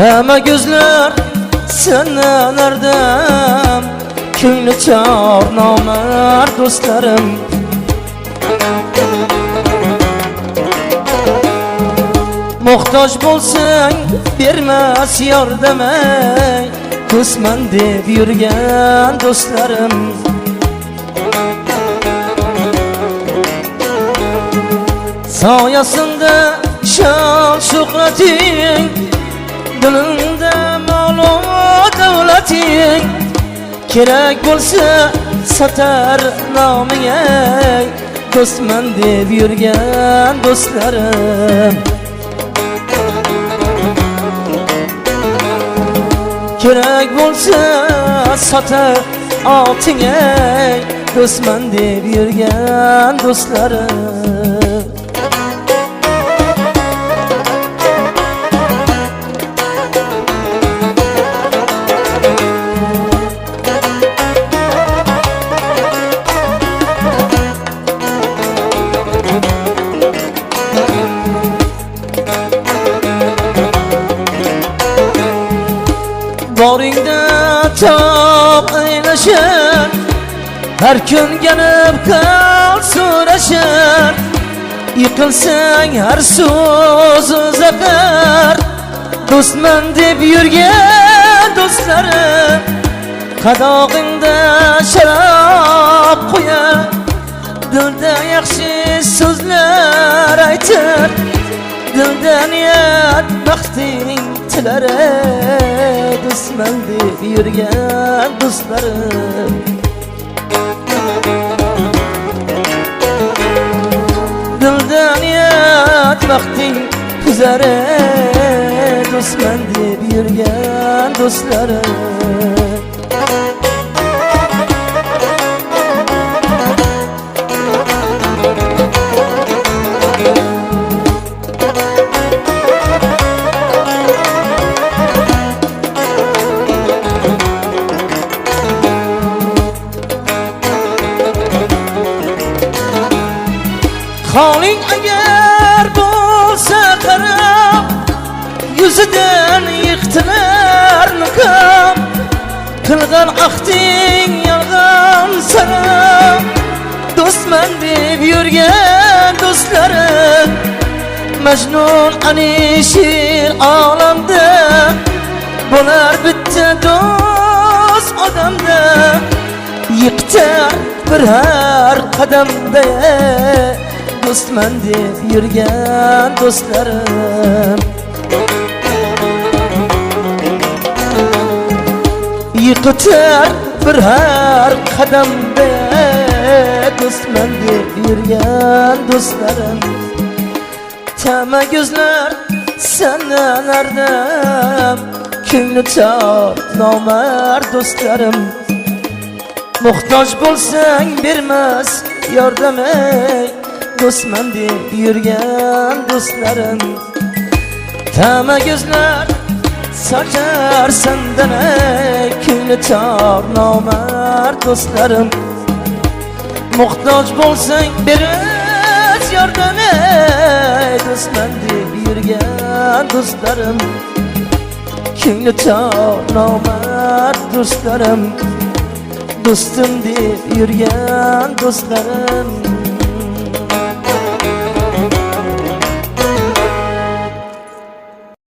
Tema gözler senelerden Köyünü çağır namert dostlarım. Muhtaç bolsan vermez yardım ey, Kısmen deb yürgen dostlarım. Sayasında şan şöhretin, Dilinde malı devletin, Kerek bolsa satar namine, Kısmen deb yürgen dostlarım. Kerek bolsa satar altine, Kısmen deb yürgen dostlarım. Boringda top eyleşir, her gün gelip kal so'rashir. Yiqilsang har so'zi zafar, do'stman deb yurgan do'stlarim. Qadog'ingda sharob qo'yar, dilda yaxshi so'zlar aytir, dilda niyat baxting tilar ey, do'stman deb yurgan do'stlarim. Dilda niyat baxting tuzar ey, do'stman deb yurgan do'stlarim. Holing agar bo'lsa qarab, yuzidan yiqtilar niqob. Qilgan ahding yolg'on sanab, do'stman deb yurgan do'stlarim. Majnun anishir olamda, bo'lar bitta do'st odamda. Yiqtar bir har qadamda, do'stman deb yurgan do'stlarim. Yiqitar bir har qadamda, do'stman deb yurgan do'stlarim. Tema gözler senelerden, Ko'ngli tor nomard do'stlarim. Muhtaç bo'lsang bermas yordam ey, do'stman deb yurgan do'stlarim. Tema gözler sochar sendan ey, Ko'ngli tor nomard do'stlarim. Muhtaç bo'lsang bermas yordam ey, do'stman deb yurgan do'stlarim. Ko'ngli tor nomard do'stlarim, do'stim deb yurgan do'stlarim.